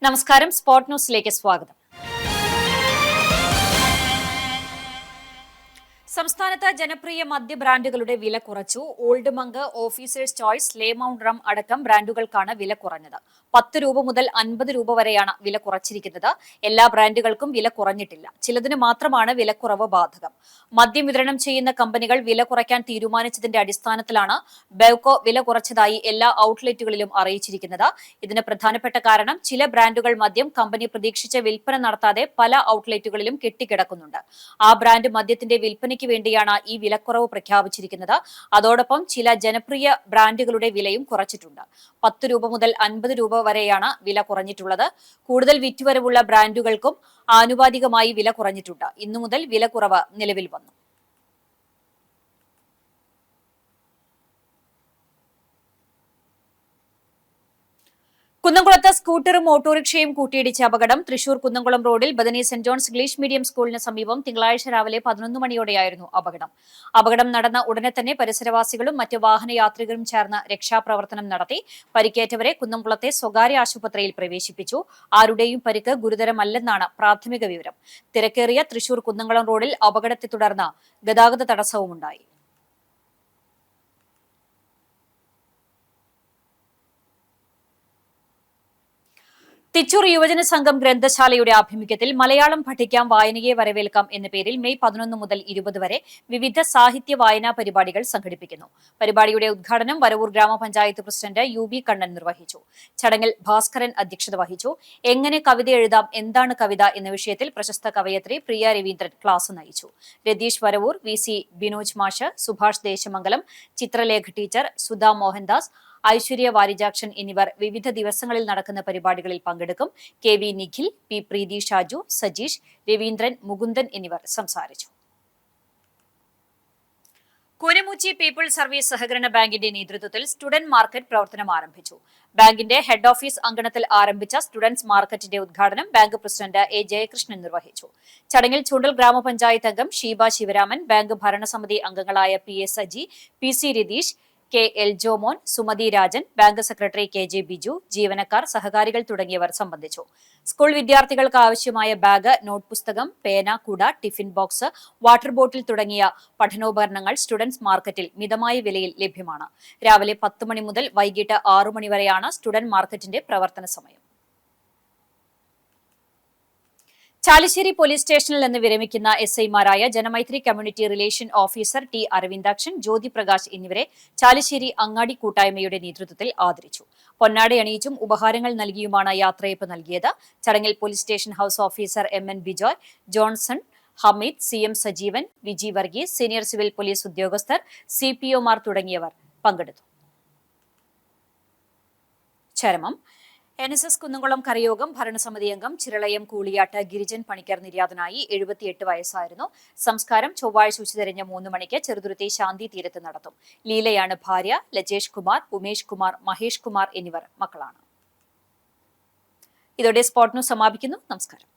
നമസ്കാരം. സ്പോർട് ന്യൂസിലേക്ക് സ്വാഗതം. സംസ്ഥാനത്ത് ജനപ്രിയ മദ്യ ബ്രാൻഡുകളുടെ വില കുറച്ചു. ഓൾഡ് മങ്ക്, ഓഫീസേഴ്സ് ചോയ്സ്, ലേ മൗണ്ട് റം അടക്കം ബ്രാൻഡുകൾക്കാണ് വില കുറഞ്ഞത്. 10 രൂപ മുതൽ 50 രൂപ വരെയാണ് വില കുറച്ചിരിക്കുന്നത്. എല്ലാ ബ്രാൻഡുകൾക്കും വില കുറഞ്ഞിട്ടില്ല. ചിലതിന് മാത്രമാണ് വിലക്കുറവ് ബാധകം. മദ്യം വിതരണം ചെയ്യുന്ന കമ്പനികൾ വില കുറയ്ക്കാൻ തീരുമാനിച്ചതിന്റെ അടിസ്ഥാനത്തിലാണ് ബെവ്കോ വില കുറച്ചതായി എല്ലാ ഔട്ട്ലെറ്റുകളിലും അറിയിച്ചിരിക്കുന്നത്. ഇതിന് പ്രധാനപ്പെട്ട കാരണം ചില ബ്രാൻഡുകൾ മദ്യം കമ്പനി പ്രതീക്ഷിച്ച വിൽപ്പന നടത്താതെ പല ഔട്ട്ലെറ്റുകളിലും കെട്ടിക്കിടക്കുന്നുണ്ട്. ആ ബ്രാൻഡ് മദ്യത്തിന്റെ വിൽപ്പനയ്ക്ക് വേണ്ടിയാണ് ഈ വിലക്കുറവ് പ്രഖ്യാപിച്ചിരിക്കുന്നത്. അതോടൊപ്പം ചില ജനപ്രിയ ബ്രാൻഡുകളുടെ വിലയും കുറച്ചിട്ടുണ്ട്. 10 രൂപ മുതൽ 50 രൂപ വരെയാണ് വില കുറഞ്ഞിട്ടുള്ളത്. കൂടുതൽ വിറ്റുവരവുള്ള ബ്രാൻഡുകൾക്കും ആനുപാതികമായി വില കുറഞ്ഞിട്ടുണ്ട്. ഇന്നു മുതൽ വിലക്കുറവ് നിലവിൽ വന്നു. കുന്നംകുളത്ത് സ്കൂട്ടറും ഓട്ടോറിക്ഷയും കൂട്ടിയിടിച്ച അപകടം. തൃശൂർ കുന്നംകുളം റോഡിൽ Bethany saint John's English medium സ്കൂളിന് സമീപം തിങ്കളാഴ്ച രാവിലെ 11 മണിയോടെയായിരുന്നു അപകടം നടന്ന ഉടനെ തന്നെ പരിസരവാസികളും മറ്റ് വാഹനയാത്രികരും ചേർന്ന് രക്ഷാപ്രവർത്തനം നടത്തി. പരിക്കേറ്റവരെ കുന്നംകുളത്തെ സ്വകാര്യ ആശുപത്രിയിൽ പ്രവേശിപ്പിച്ചു. ആരുടെയും പരിക്ക് ഗുരുതരമല്ലെന്നാണ് പ്രാഥമിക വിവരം. തിരക്കേറിയ തൃശൂർ കുന്നംകുളം റോഡിൽ അപകടത്തെ തുടർന്ന് ഗതാഗത തടസ്സവുമുണ്ടായി. തിച്ചൂർ യുവജന സംഘം ഗ്രന്ഥശാലയുടെ ആഭിമുഖ്യത്തിൽ മലയാളം പഠിക്കാം, വായനയെ വരവേൽക്കാം എന്ന പേരിൽ മെയ് 11 മുതൽ 20 വരെ വിവിധ സാഹിത്യ വായനാ പരിപാടികൾ സംഘടിപ്പിക്കുന്നു. പരിപാടിയുടെ ഉദ്ഘാടനം വരവൂർ ഗ്രാമപഞ്ചായത്ത് പ്രസിഡന്റ് UB കണ്ണൻ നിർവഹിച്ചു. ചടങ്ങിൽ ഭാസ്കരൻ അധ്യക്ഷത വഹിച്ചു. എങ്ങനെ കവിത എഴുതാം, എന്താണ് കവിത എന്ന വിഷയത്തിൽ പ്രശസ്ത കവയത്രി പ്രിയ രവീന്ദ്രൻ ക്ലാസ് നയിച്ചു. രതീഷ് വരവൂർ, VC ബിനോജ് മാഷ്, സുഭാഷ് ദേശമംഗലം, ചിത്രലേഖ ടീച്ചർ, സുധാ മോഹൻദാസ്, ഐശ്വര്യ വാരിജാക്ഷൻ എന്നിവർ വിവിധ ദിവസങ്ങളിൽ നടക്കുന്ന പരിപാടികളിൽ പങ്കെടുക്കും. KV നിഖിൽ, P പ്രീതി ഷാജു, സജീഷ്, രവീന്ദ്രൻ, മുകുന്ദൻ എന്നിവർ സംസാരിച്ചു. കൂനമുച്ചി പീപ്പിൾസ് സർവീസ് സഹകരണ ബാങ്കിന്റെ നേതൃത്വത്തിൽ സ്റ്റുഡന്റ് മാർക്കറ്റ് പ്രവർത്തനം ആരംഭിച്ചു. ബാങ്കിന്റെ ഹെഡ് ഓഫീസ് അങ്കണത്തിൽ ആരംഭിച്ച സ്റ്റുഡന്റ്സ് മാർക്കറ്റിന്റെ ഉദ്ഘാടനം ബാങ്ക് പ്രസിഡന്റ് A ജയകൃഷ്ണൻ നിർവഹിച്ചു. ചടങ്ങിൽ ചൂണ്ടൽ ഗ്രാമപഞ്ചായത്ത് അംഗം ഷീബ ശിവരാമൻ, ബാങ്ക് ഭരണസമിതി അംഗങ്ങളായ PA Saji, PC Ratheesh, K Eljomon, Sumathi Rajan, bank secretary KJ Biju, ജീവനക്കാർ, സഹകാരികൾ തുടങ്ങിയവർ സംബന്ധിച്ചു. സ്കൂൾ വിദ്യാർത്ഥികൾക്ക് ആവശ്യമായ ബാഗ്, നോട്ട് പുസ്തകം, പേന, കുട, ടിഫിൻ ബോക്സ്, വാട്ടർ ബോട്ടിൽ തുടങ്ങിയ പഠനോപകരണങ്ങൾ സ്റ്റുഡന്റ്സ് മാർക്കറ്റിൽ മിതമായ വിലയിൽ ലഭ്യമാണ്. രാവിലെ 10 മണി മുതൽ വൈകിട്ട് 6 മണി വരെയാണ് സ്റ്റുഡന്റ് മാർക്കറ്റിന്റെ പ്രവർത്തന സമയം. ചാലിശ്ശേരി പോലീസ് സ്റ്റേഷനിൽ നിന്ന് വിരമിക്കുന്ന SIമാരായ Janamaithri community relation officer T Aravindakshan, Jyothi Prakash എന്നിവരെ ചാലിശ്ശേരി അങ്ങാടി കൂട്ടായ്മയുടെ നേതൃത്വത്തിൽ ആദരിച്ചു. പൊന്നാട അണിയിച്ചും ഉപഹാരങ്ങൾ നൽകിയുമാണ് യാത്രയയപ്പ് നൽകിയത്. ചടങ്ങിൽ police station house officer MN Bijoy, Johnson, Hameed, CM Sajeevan, Viji Varghese, senior civil police ഉദ്യോഗസ്ഥർ, CPOമാർ തുടങ്ങിയവർ പങ്കെടുത്തു. ചരമം. NSS കുന്നംകുളം കരയോഗം ഭരണസമിതി അംഗം ചിരളയം കൂളിയാട്ട് ഗിരിജൻ പണിക്കർ നിര്യാതനായി. 78 വയസ്സായിരുന്നു. സംസ്കാരം ചൊവ്വാഴ്ച ഉച്ചതിരിഞ്ഞ് 3 മണിക്ക് ചെറുതുരുത്തി ശാന്തി തീരത്ത് നടത്തും. ലീലയാണ് ഭാര്യ. ലജേഷ് കുമാർ, ഉമേഷ് കുമാർ, മഹേഷ് കുമാർ എന്നിവർ മക്കളാണ്. ഇതോടെ സ്പോർട് ന്യൂസ് സമാപിക്കുന്നു. നമസ്കാരം.